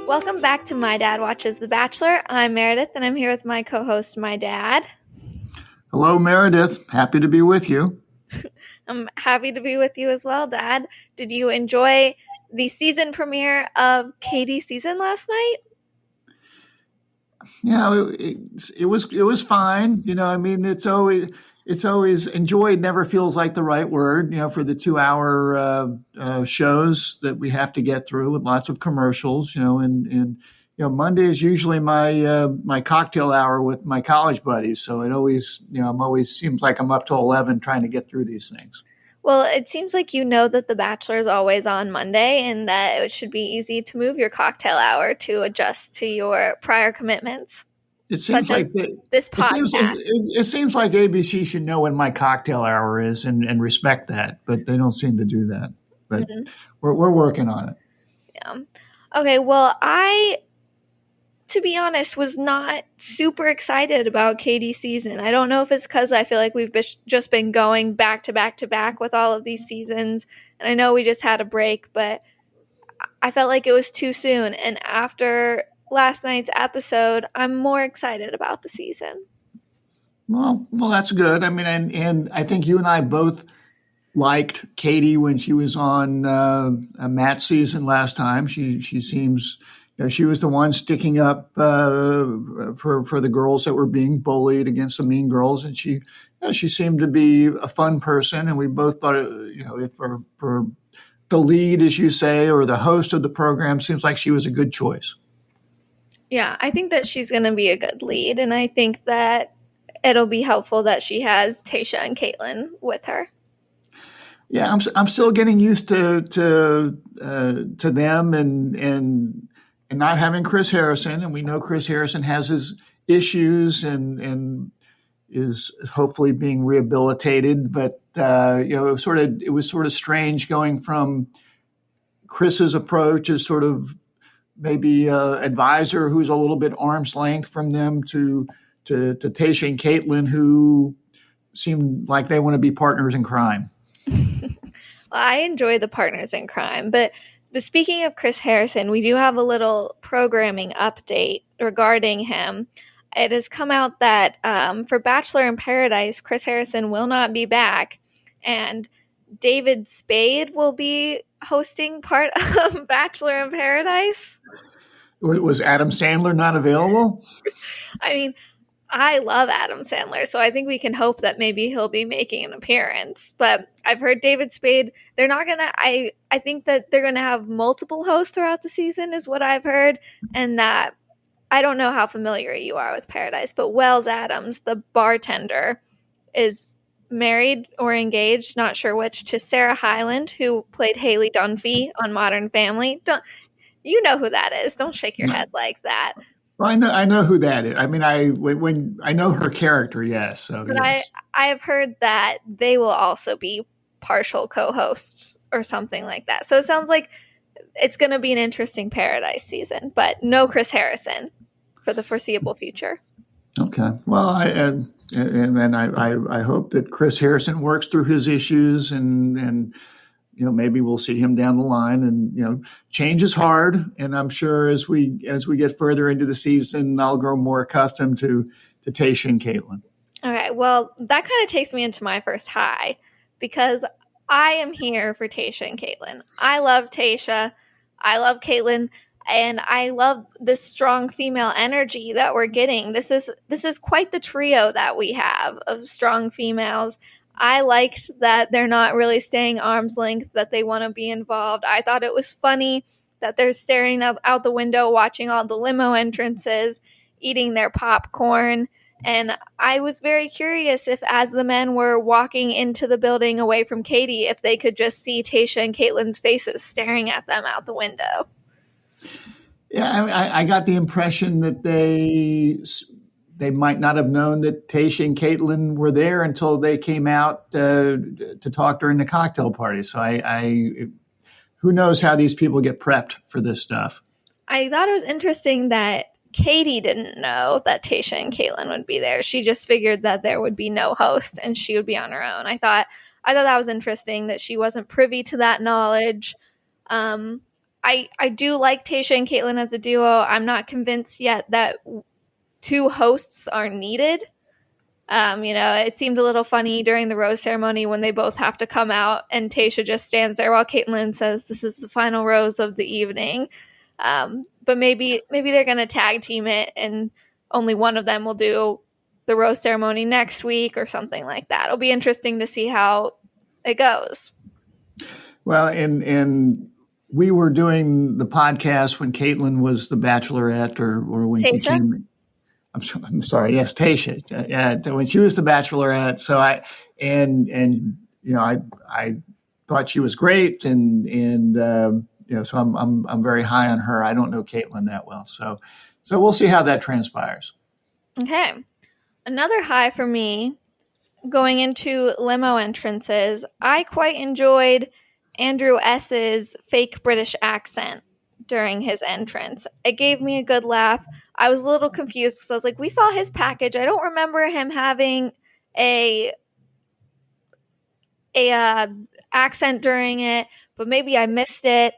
Welcome back to My Dad Watches The Bachelor. I'm Meredith, and I'm here with my co-host, my dad. Hello, Meredith. Happy to be with you. I'm happy to be with you as well, Dad. Did you enjoy the season premiere of Katie's season last night? Yeah, it was fine. I mean, it's always enjoyed. Never feels like the right word. For the 2 hour shows that we have to get through with lots of commercials. Monday is usually my cocktail hour with my college buddies. So it always I'm always seems like I'm up till 11 trying to get through these things. Well, it seems like you know that The Bachelor is always on Monday and that it should be easy to move your cocktail hour to adjust to your prior commitments. It seems like this podcast. it seems like ABC should know when my cocktail hour is and respect that, but they don't seem to do that. But we're working on it. Yeah. Okay. Well, to be honest, was not super excited about Katie's season. I don't know if it's because I feel like we've just been going back to back to back with all of these seasons, and I know we just had a break, but I felt like it was too soon. And after last night's episode, I'm more excited about the season. Well, that's good. I mean, and I think you and I both liked Katie when she was on Matt's season last time. She seems, she was the one sticking up for the girls that were being bullied against the mean girls, and she seemed to be a fun person. And we both thought, if for the lead, as you say, or the host of the program, seems like she was a good choice. Yeah, I think that she's going to be a good lead, and I think that it'll be helpful that she has Tayshia and Kaitlyn with her. Yeah, I'm still getting used to them and not having Chris Harrison, and we know Chris Harrison has his issues and is hopefully being rehabilitated. But it was sort of strange going from Chris's approach as sort of maybe advisor who's a little bit arm's length from them to Tayshia and Kaitlyn, who seem like they want to be partners in crime. Well, I enjoy the partners in crime, but speaking of Chris Harrison, we do have a little programming update regarding him. It has come out that for Bachelor in Paradise, Chris Harrison will not be back, and David Spade will be hosting part of Bachelor in Paradise. Was Adam Sandler not available? I mean, I love Adam Sandler, so I think we can hope that maybe he'll be making an appearance. But I've heard David Spade, they're not going to, I think that they're going to have multiple hosts throughout the season is what I've heard. And that, I don't know how familiar you are with Paradise, but Wells Adams, the bartender, is married or engaged, not sure which, to Sarah Hyland, who played Haley Dunphy on Modern Family. You know who that is. Don't shake your head like that. Well, I know who that is. I mean, when I know her character, yes. So, but yes. I have heard that they will also be partial co-hosts or something like that. So it sounds like it's going to be an interesting Paradise season, but no Chris Harrison for the foreseeable future. Okay. Well, I hope that Chris Harrison works through his issues and maybe we'll see him down the line. And change is hard, and I'm sure as we get further into the season, I'll grow more accustomed to Tayshia and Kaitlyn. Okay, well, that kind of takes me into my first high because I am here for Tayshia and Kaitlyn. I love Tayshia, I love Kaitlyn, and I love this strong female energy that we're getting. This is quite the trio that we have of strong females. I liked that they're not really staying arm's length, that they want to be involved. I thought it was funny that they're staring out the window, watching all the limo entrances, eating their popcorn. And I was very curious if, as the men were walking into the building away from Katie, if they could just see Tayshia and Kaitlyn's faces staring at them out the window. Yeah, I got the impression that they might not have known that Tayshia and Kaitlyn were there until they came out to talk during the cocktail party. So who knows how these people get prepped for this stuff. I thought it was interesting that Katie didn't know that Tayshia and Kaitlyn would be there. She just figured that there would be no host and she would be on her own. I thought that was interesting that she wasn't privy to that knowledge. I do like Tayshia and Caitlin as a duo. I'm not convinced yet that two hosts are needed. It seemed a little funny during the rose ceremony when they both have to come out and Tayshia just stands there while Caitlin says, "This is the final rose of the evening." But maybe they're going to tag team it and only one of them will do the rose ceremony next week or something like that. It'll be interesting to see how it goes. Well, and we were doing the podcast when Caitlin was the Bachelorette, or when she Tayshia? came. I'm sorry. Yes, Tayshia. Yeah, when she was the Bachelorette. So I thought she was great, and so I'm very high on her. I don't know Caitlin that well, so we'll see how that transpires. Okay. Another high for me going into limo entrances, I quite enjoyed Andrew S.'s fake British accent during his entrance. It gave me a good laugh. I was a little confused because I was like, we saw his package. I don't remember him having a accent during it, but maybe I missed it.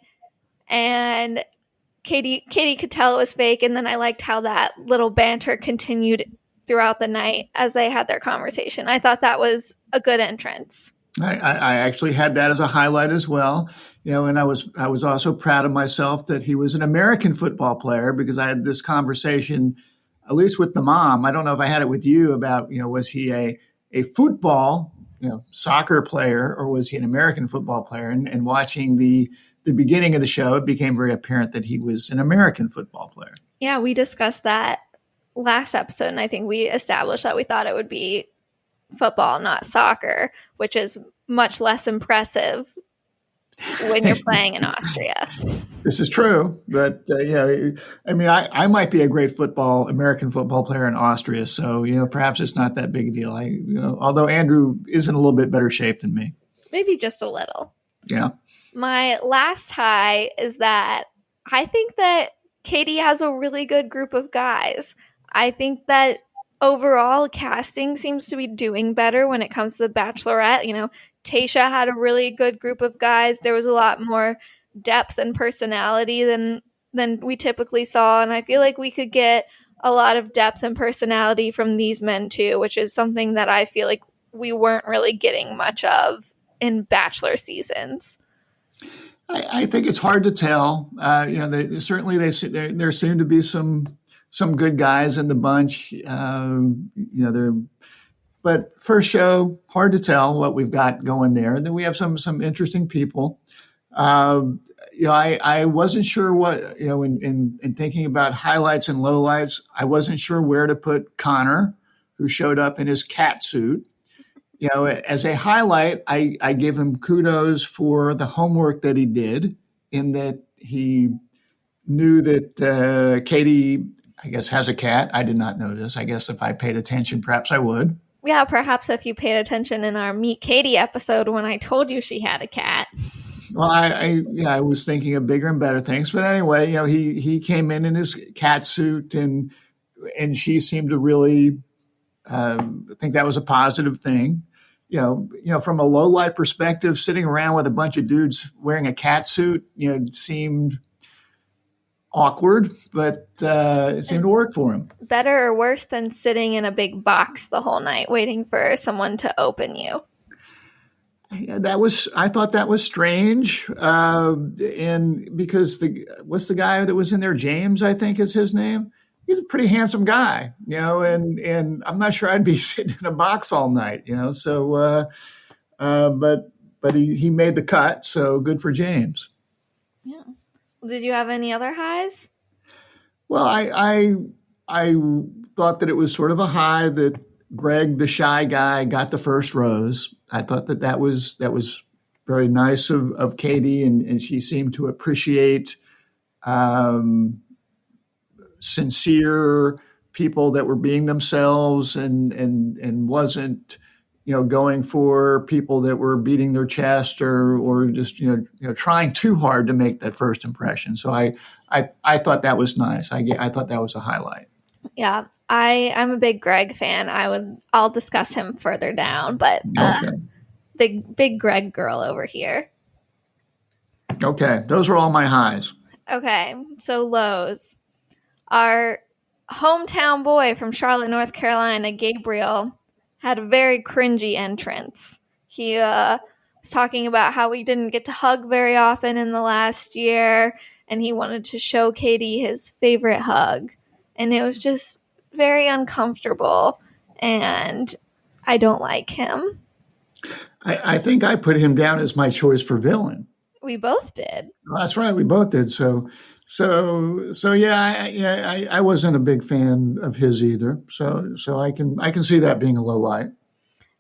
And Katie could tell it was fake, and then I liked how that little banter continued throughout the night as they had their conversation. I thought that was a good entrance. I actually had that as a highlight as well, and I was also proud of myself that he was an American football player, because I had this conversation, at least with the mom. I don't know if I had it with you about, was he a football, soccer player, or was he an American football player? And watching the beginning of the show, it became very apparent that he was an American football player. Yeah, we discussed that last episode, and I think we established that we thought it would be football, not soccer, which is much less impressive when you're playing in Austria. This is true, but I might be a great American football player in Austria, so perhaps it's not that big a deal. Although Andrew is in a little bit better shape than me, maybe just a little. Yeah. My last high is that I think that Katie has a really good group of guys. I think that overall casting seems to be doing better when it comes to the Bachelorette. Tayshia had a really good group of guys. There was a lot more depth and personality than we typically saw, and I feel like we could get a lot of depth and personality from these men too, which is something that I feel like we weren't really getting much of in Bachelor seasons. I think it's hard to tell. There seem to be some good guys in the bunch. But first show, hard to tell what we've got going there. And then we have some interesting people. I wasn't sure what, in thinking about highlights and lowlights, I wasn't sure where to put Connor, who showed up in his cat suit. As a highlight, I give him kudos for the homework that he did, in that he knew that Katie, I guess, has a cat. I did not know this. I guess if I paid attention, perhaps I would. Yeah, perhaps if you paid attention in our Meet Katie episode when I told you she had a cat. Well, I was thinking of bigger and better things. But anyway, he came in his cat suit, and she seemed to really think that was a positive thing. From a low light perspective, sitting around with a bunch of dudes wearing a cat suit, seemed awkward, but it seemed to work for him. Better or worse than sitting in a big box the whole night waiting for someone to open you? Yeah, I thought that was strange, and because what's the guy that was in there? James, I think is his name. He's a pretty handsome guy, and I'm not sure I'd be sitting in a box all night, So, but he made the cut, so good for James. Yeah. Did you have any other highs? Well, I thought that it was sort of a high that Greg, the shy guy, got the first rose. I thought that was very nice of Katie, and she seemed to appreciate sincere people that were being themselves, and wasn't going for people that were beating their chest or just trying too hard to make that first impression. So I thought that was nice. I thought that was a highlight. Yeah, I'm a big Greg fan. I'll discuss him further down, but big Greg girl over here. Okay, those are all my highs. Okay, so lows. Our hometown boy from Charlotte, North Carolina, Gabriel, had a very cringy entrance. He was talking about how we didn't get to hug very often in the last year, and he wanted to show Katie his favorite hug. And it was just very uncomfortable, and I don't like him. I think I put him down as my choice for villain. We both did. Well, that's right, we both did. So yeah, I wasn't a big fan of his either. So I can see that being a low light.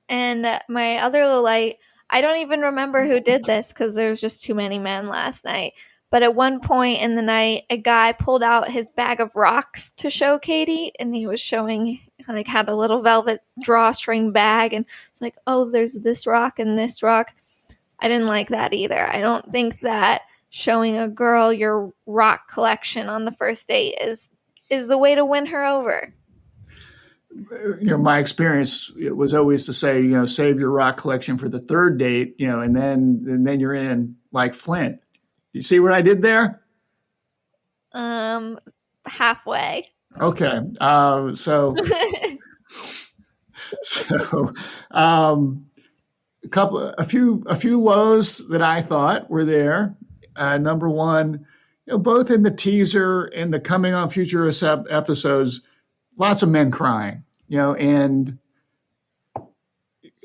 And my other little light, I don't even remember who did this because there was just too many men last night. But at one point in the night, a guy pulled out his bag of rocks to show Katie, and he was showing, like, had a little velvet drawstring bag, and it's like, oh, there's this rock and this rock. I didn't like that either. I don't think that showing a girl your rock collection on the first date is the way to win her over. My experience was always to say, save your rock collection for the third date, and then you're in like Flint. You see what I did there? Halfway. Okay. So a few lows that I thought were there. Number one, both in the teaser and the coming on future episodes, lots of men crying, and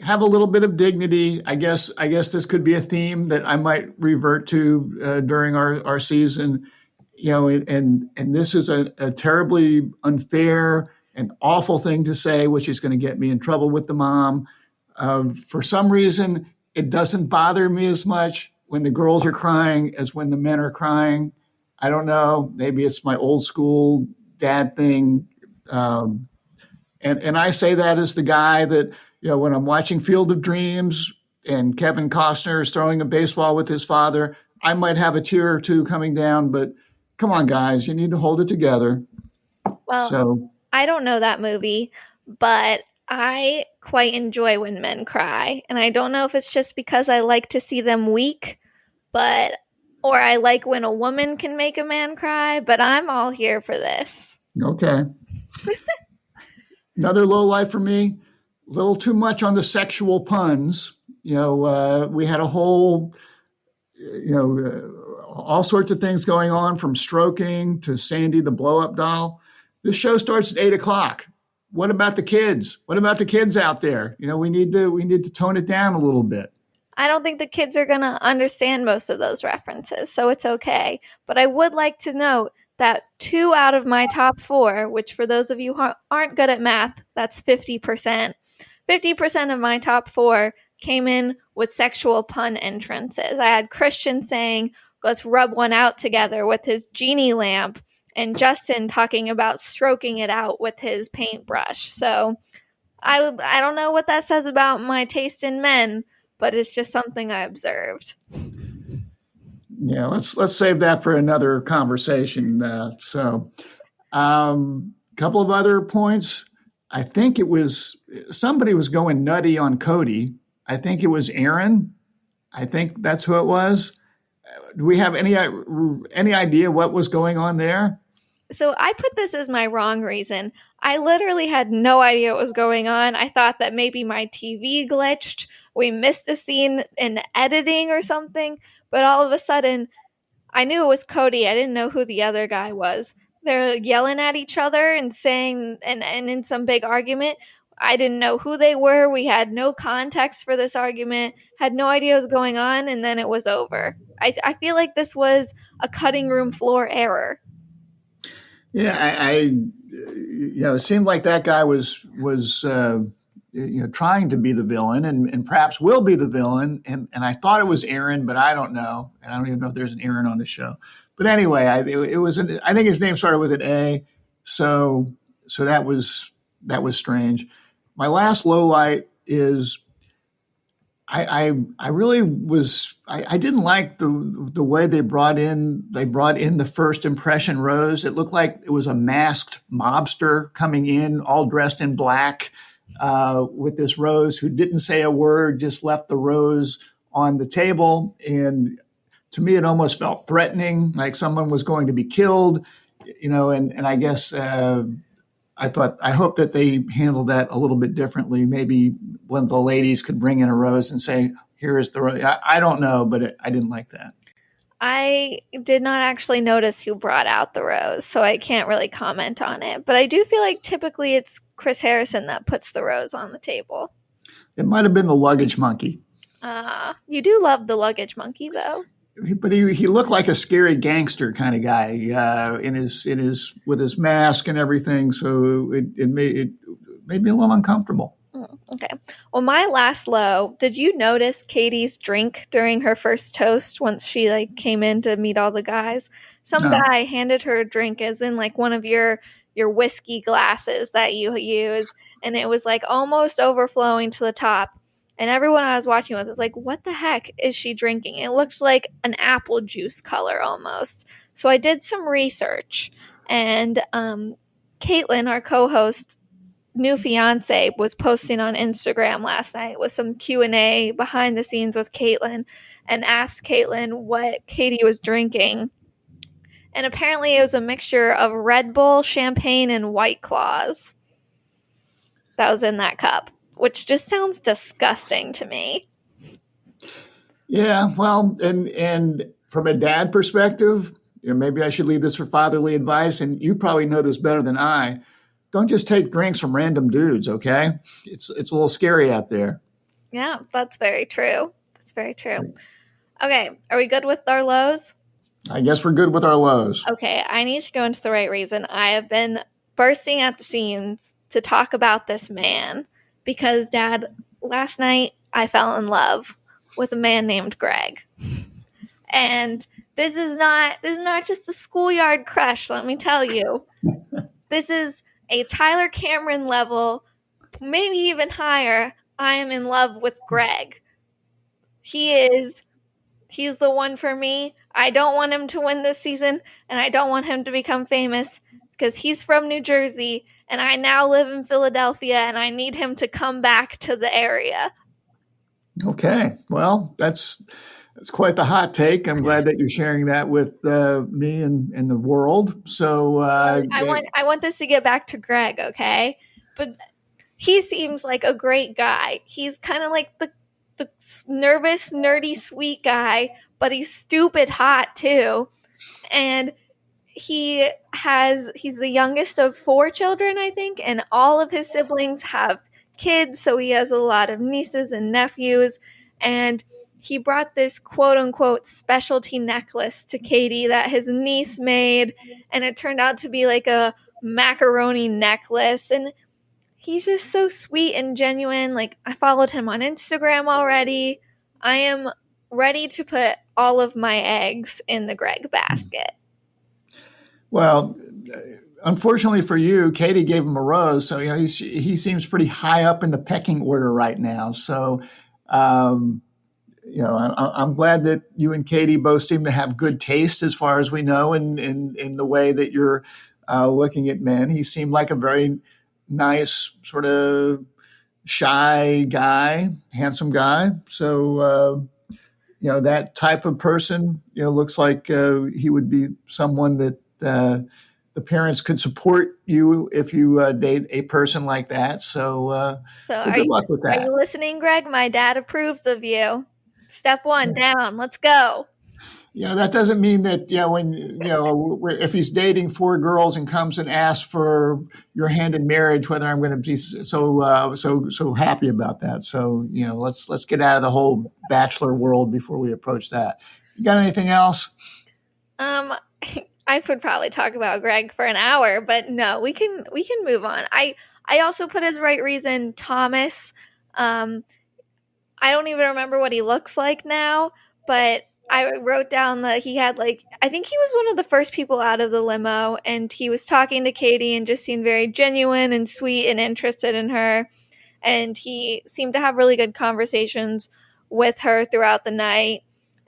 have a little bit of dignity. I guess this could be a theme that I might revert to during our season, and this is a terribly unfair and awful thing to say, which is going to get me in trouble with the mom. For some reason, it doesn't bother me as much when the girls are crying as when the men are crying. I don't know. Maybe it's my old school dad thing. And I say that as the guy that, when I'm watching Field of Dreams and Kevin Costner is throwing a baseball with his father, I might have a tear or two coming down, but come on, guys, you need to hold it together. Well, So I don't know that movie, but I quite enjoy when men cry. And I don't know if it's just because I like to see them weak, or I like when a woman can make a man cry, but I'm all here for this. okay. Another low light for me, a little too much on the sexual puns. We had a whole, all sorts of things going on, from stroking to Sandy the blow-up doll. This show starts at 8:00. What about the kids? What about the kids out there? We need to tone it down a little bit. I don't think the kids are going to understand most of those references, so it's okay. But I would like to note that 2 out of my top 4, which for those of you who aren't good at math, that's 50%. 50% of my top 4 came in with sexual pun entrances. I had Christian saying, let's rub one out together with his genie lamp, and Justin talking about stroking it out with his paintbrush. So I don't know what that says about my taste in men, but it's just something I observed. Yeah, let's save that for another conversation. Couple of other points. I think it was somebody was going nutty on Cody. I think it was Aaron. I think that's who it was. Do we have any idea what was going on there? So I put this as my wrong reason. I literally had no idea what was going on. I thought that maybe my TV glitched. We missed a scene in editing or something. But all of a sudden, I knew it was Cody. I didn't know who the other guy was. They're yelling at each other and saying, and in some big argument. I didn't know who they were. We had no context for this argument, had no idea what was going on, and then it was over. I feel like this was a cutting room floor error. Yeah, it seemed like that guy was trying to be the villain, and perhaps will be the villain. And I thought it was Aaron, but I don't know, and I don't even know if there's an Aaron on the show. But anyway, I think his name started with an A, so that was strange. My last low light is I really was I didn't like the way they brought in the first impression Rose. It looked like it was a masked mobster coming in, all dressed in black, with this Rose who didn't say a word, just left the rose on the table. And to me, it almost felt threatening, like someone was going to be killed, and I guess I hope that they handled that a little bit differently. Maybe one of the ladies could bring in a rose and say, here is the rose. I don't know, but I didn't like that. I did not actually notice who brought out the rose, so I can't really comment on it. But I do feel like typically it's Chris Harrison that puts the rose on the table. It might have been the luggage monkey. You do love the luggage monkey, though. But he looked like a scary gangster kind of guy in his with his mask and everything. So it made me a little uncomfortable. Okay. Well, my last low, did you notice Katie's drink during her first toast once she came in to meet all the guys? Some No. guy handed her a drink as in one of your whiskey glasses that you use, and it was almost overflowing to the top. And everyone I was watching with was like, what the heck is she drinking? It looks like an apple juice color almost. So I did some research, and Caitlin, our co-host, new fiance, was posting on Instagram last night with some Q&A behind the scenes with Caitlin and asked Caitlin what Katie was drinking. And apparently it was a mixture of Red Bull, champagne, and White Claws that was in that cup, which just sounds disgusting to me. Yeah, well, and from a dad perspective, maybe I should leave this for fatherly advice, and you probably know this better than I. Don't just take drinks from random dudes, okay? It's a little scary out there. Yeah, that's very true. That's very true. Okay, are we good with our lows? I guess we're good with our lows. Okay, I need to go into the right reason. I have been bursting at the seams to talk about this man because, Dad, last night I fell in love with a man named Greg. And this is not just a schoolyard crush, let me tell you. This is a Tyler Cameron level, maybe even higher. I am in love with Greg. He's the one for me. I don't want him to win this season, and I don't want him to become famous because he's from New Jersey, and I now live in Philadelphia, and I need him to come back to the area. Okay, well, that's quite the hot take. I'm glad that you're sharing that with me and the world. So I want this to get back to Greg, okay? But he seems like a great guy. He's kind of like the nervous, nerdy, sweet guy, but he's stupid hot too. And he's the youngest of 4 children, I think, and all of his siblings have kids, so he has a lot of nieces and nephews. And he brought this quote unquote specialty necklace to Katie that his niece made, and it turned out to be like a macaroni necklace. And he's just so sweet and genuine. I followed him on Instagram already. I am ready to put all of my eggs in the Greg basket. Well, unfortunately for you, Katie gave him a rose, so he seems pretty high up in the pecking order right now. So, I'm glad that you and Katie both seem to have good taste, as far as we know, in the way that you're looking at men. He seemed like a very nice, sort of shy guy, handsome guy. So, that type of person, looks like he would be someone that the parents could support you if you date a person like that. So good luck with that. Are you listening, Greg? My dad approves of you. Step 1 down. Let's go. That doesn't mean that, when, if he's dating 4 girls and comes and asks for your hand in marriage, whether I'm going to be so happy about that. So, let's get out of the whole bachelor world before we approach that. You got anything else? I could probably talk about Greg for an hour, but no, we can move on. I also put as right reason Thomas. I don't even remember what he looks like now, but I wrote down that he had I think he was one of the first people out of the limo, and he was talking to Katie and just seemed very genuine and sweet and interested in her. And he seemed to have really good conversations with her throughout the night.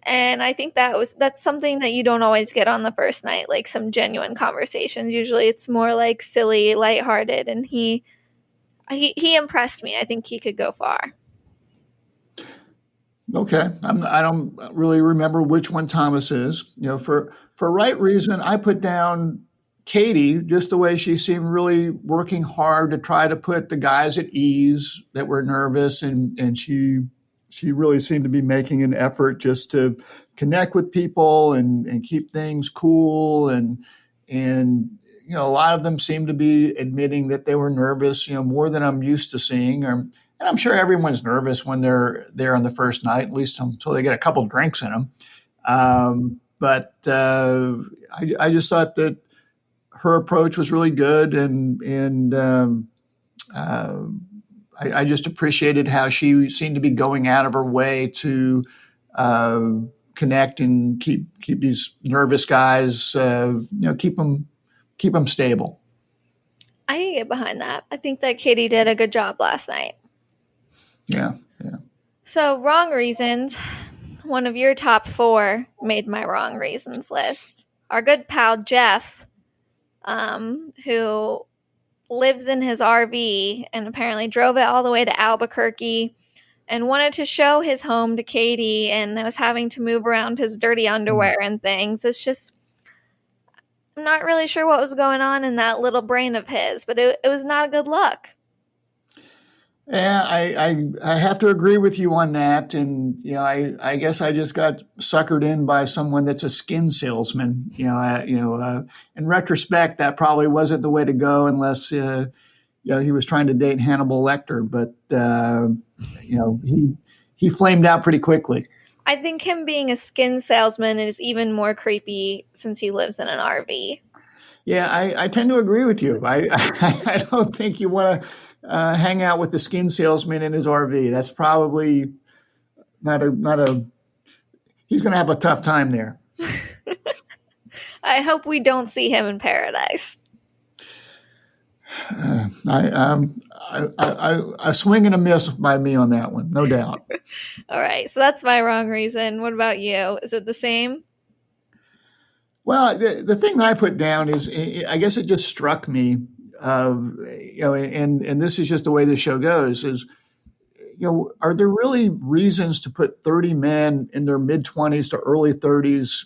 And I think that's something that you don't always get on the first night, like some genuine conversations. Usually it's more silly, lighthearted, and he impressed me. I think he could go far. Okay, I don't really remember which one Thomas is. For right reason, I put down Katie just the way she seemed really working hard to try to put the guys at ease that were nervous, and she really seemed to be making an effort just to connect with people and keep things cool and a lot of them seemed to be admitting that they were nervous, more than I'm used to seeing. And I'm sure everyone's nervous when they're there on the first night, at least until they get a couple drinks in them. But I just thought that her approach was really good, and uh, I just appreciated how she seemed to be going out of her way to uh, connect and keep these nervous guys, keep them stable. I can get behind that. I think that Katie did a good job last night. Yeah, yeah. So, wrong reasons. One of your top four made my wrong reasons list. Our good pal Jeff, who lives in his RV and apparently drove it all the way to Albuquerque and wanted to show his home to Katie and was having to move around his dirty underwear and things. It's just, I'm not really sure what was going on in that little brain of his, but it was not a good look. Yeah, I have to agree with you on that, and I guess I just got suckered in by someone that's a skin salesman. In retrospect, that probably wasn't the way to go unless he was trying to date Hannibal Lecter, but he flamed out pretty quickly. I think him being a skin salesman is even more creepy since he lives in an RV. Yeah, I tend to agree with you. I don't think you want to hang out with the skin salesman in his RV. That's probably not a. He's going to have a tough time there. I hope we don't see him in paradise. A swing and a miss by me on that one, no doubt. All right, so that's my wrong reason. What about you? Is it the same? Well, the thing that I put down is, I guess it just struck me, and this is just the way the show goes. Is are there really reasons to put 30 men in their mid 20s to early 30s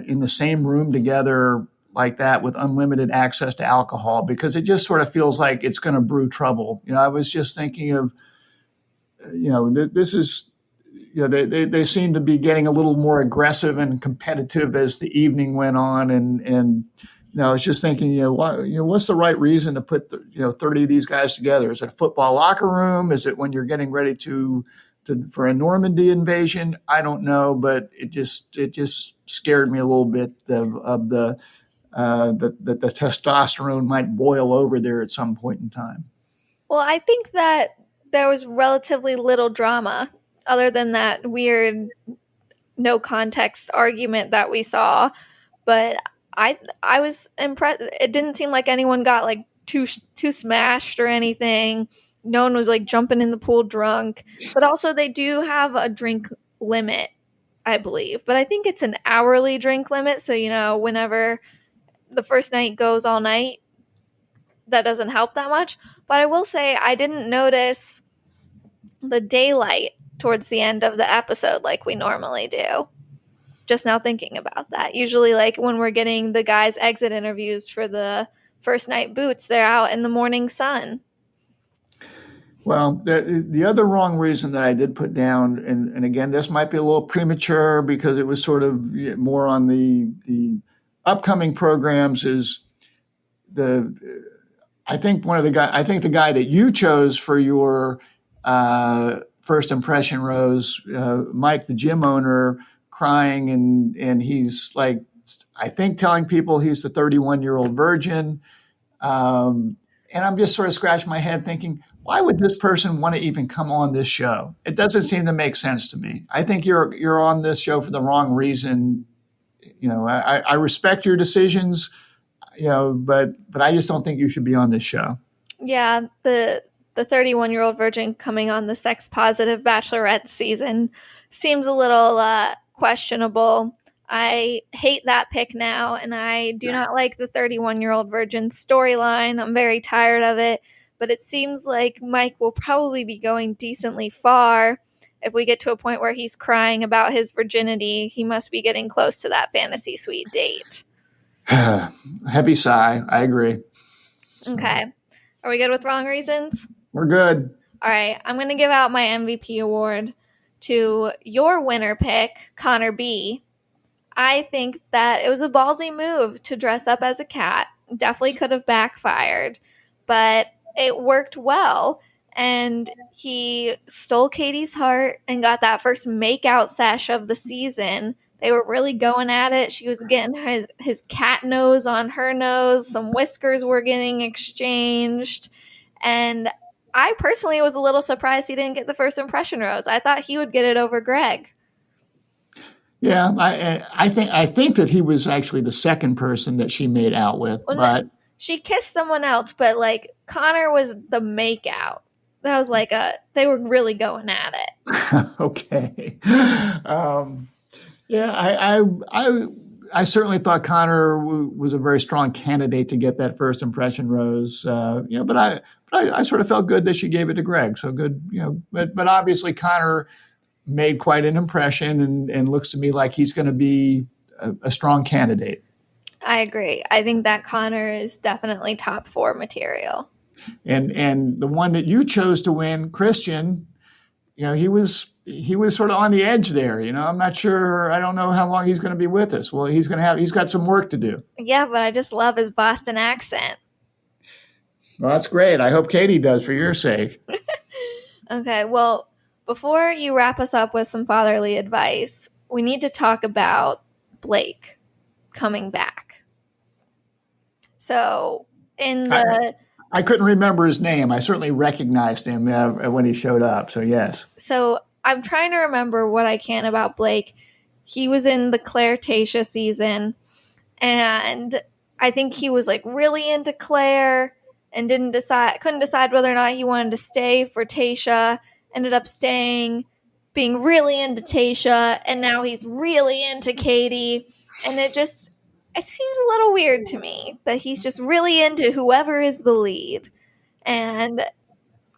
in the same room together like that with unlimited access to alcohol? Because it just sort of feels like it's going to brew trouble. I was just thinking of, this is they seem to be getting a little more aggressive and competitive as the evening went on, and I was just thinking, what's the right reason to put 30 of these guys together? Is it a football locker room? Is it when you're getting ready to for a Normandy invasion? I don't know, but it just scared me a little bit of that the testosterone might boil over there at some point in time. Well, I think that there was relatively little drama other than that weird no context argument that we saw, but I was impressed. It didn't seem like anyone got like too smashed or anything. No one was like jumping in the pool drunk, but also they do have a drink limit, I believe, but I think it's an hourly drink limit, so whenever the first night goes all night, that doesn't help that much. But I will say I didn't notice the daylight towards the end of the episode like we normally do. Just now thinking about that. Usually, like when we're getting the guys' exit interviews for the first night boots, they're out in the morning sun. Well, the other wrong reason that I did put down, and again, this might be a little premature because it was sort of more on the upcoming programs, is the I think the guy that you chose for your first impression rose, Mike, the gym owner, crying, and he's like, I think telling people he's the 31-year-old virgin. And I'm just sort of scratching my head thinking, why would this person want to even come on this show? It doesn't seem to make sense to me. I think you're on this show for the wrong reason. I respect your decisions, but I just don't think you should be on this show. Yeah, the 31-year-old virgin coming on the sex positive Bachelorette season seems a little questionable. I hate that pick now, and I do not like the 31-year-old virgin storyline. I'm very tired of it, but it seems like Mike will probably be going decently far, if we get to a point where he's crying about his virginity, he must be getting close to that fantasy suite date. Heavy sigh. I agree. Okay. Are we good with wrong reasons? We're good. All right. I'm going to give out my MVP award to your winner pick, Connor B. I think that it was a ballsy move to dress up as a cat. Definitely could have backfired, but it worked well. And he stole Katie's heart and got that first make-out sesh of the season. They were really going at it. She was getting his cat nose on her nose. Some whiskers were getting exchanged. And I personally was a little surprised he didn't get the first impression rose. I thought he would get it over Greg. Yeah, I think that he was actually the second person that she made out with, but she kissed someone else, but like Connor was the makeout. That was like they were really going at it. Okay. Yeah, I certainly thought Connor was a very strong candidate to get that first impression rose. But I sort of felt good that she gave it to Greg. So good, but obviously Connor made quite an impression and looks to me like he's going to be a strong candidate. I agree. I think that Connor is definitely top 4 material. And the one that you chose to win, Christian, he was sort of on the edge there. I'm not sure. I don't know how long he's going to be with us. Well, he's got some work to do. Yeah, but I just love his Boston accent. Well, that's great. I hope Katie does for your sake. Okay, well, before you wrap us up with some fatherly advice, we need to talk about Blake coming back. So I couldn't remember his name. I certainly recognized him when he showed up. So yes. So I'm trying to remember what I can about Blake. He was in the Claire Tayshia season, and I think he was like really into Claire and couldn't decide whether or not he wanted to stay for Tayshia. Ended up staying, being really into Tayshia, and now he's really into Katie. And it seems a little weird to me that he's just really into whoever is the lead. And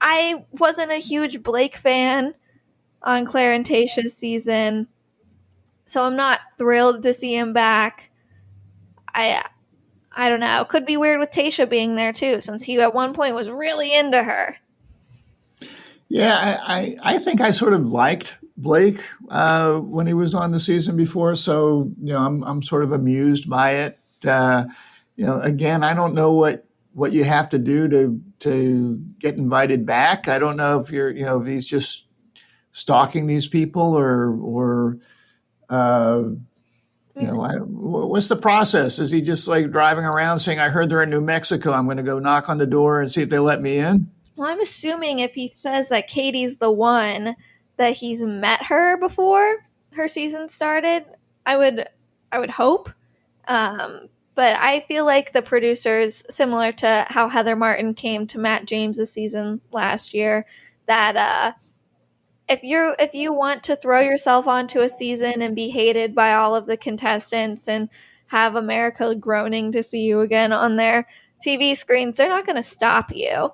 I wasn't a huge Blake fan on Claire and Tayshia's season, so I'm not thrilled to see him back. I don't know. Could be weird with Tayshia being there too, since he at one point was really into her. Yeah, I think I sort of liked Blake when he was on the season before, so I'm sort of amused by it. Again, I don't know what you have to do to get invited back. I don't know if if he's just stalking these people or what's the process? Is he just like driving around saying, "I heard they're in New Mexico. I'm going to go knock on the door and see if they let me in"? Well, I'm assuming if he says that Katie's the one, that he's met her before her season started. I would hope. But I feel like the producers, similar to how Heather Martin came to Matt James' season last year, that if you want to throw yourself onto a season and be hated by all of the contestants and have America groaning to see you again on their TV screens, they're not going to stop you.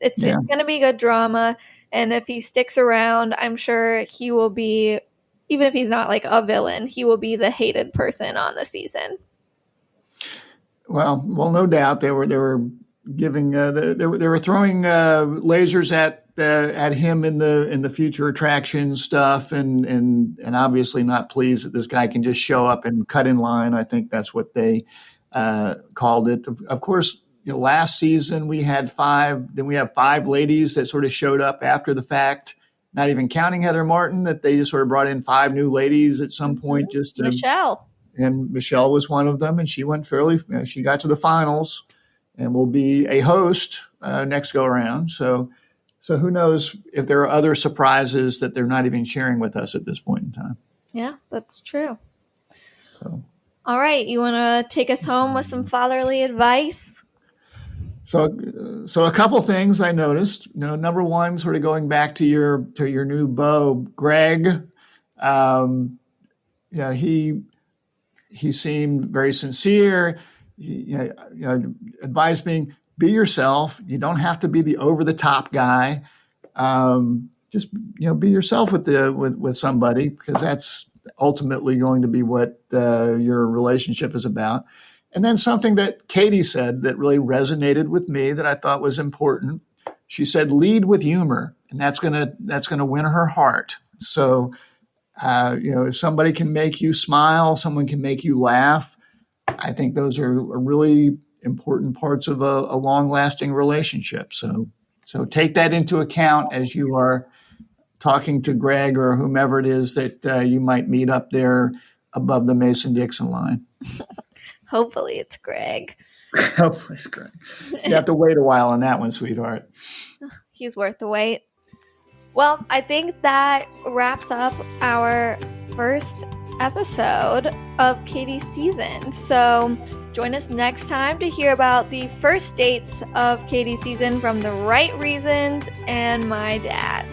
It's going to be good drama, and if he sticks around, I'm sure he will be, even if he's not like a villain, he will be the hated person on the season. Well, no doubt they were giving they were throwing lasers at him in the future attraction stuff, and obviously not pleased that this guy can just show up and cut in line. I think that's what they called it. Of course. Last season we had 5. Then we have 5 ladies that sort of showed up after the fact. Not even counting Heather Martin, that they just sort of brought in 5 new ladies at some point. Michelle, and Michelle was one of them, and she went she got to the finals, and will be a host next go around. So who knows if there are other surprises that they're not even sharing with us at this point in time. Yeah, that's true. So. All right, you want to take us home with some fatherly advice? So a couple things I noticed. Number one, sort of going back to your new beau, Greg. He seemed very sincere. Advised me, be yourself. You don't have to be the over the top guy. just be yourself with somebody, because that's ultimately going to be what your relationship is about. And then something that Katie said that really resonated with me that I thought was important. She said, "Lead with humor," and that's gonna win her heart. So, if somebody can make you smile, someone can make you laugh. I think those are really important parts of a long-lasting relationship. So take that into account as you are talking to Greg or whomever it is that you might meet up there above the Mason-Dixon line. Hopefully it's Greg. Hopefully it's Greg. You have to wait a while on that one, sweetheart. He's worth the wait. Well, I think that wraps up our first episode of Katie's season. So join us next time to hear about the first dates of Katie's season from the right reasons and my dad.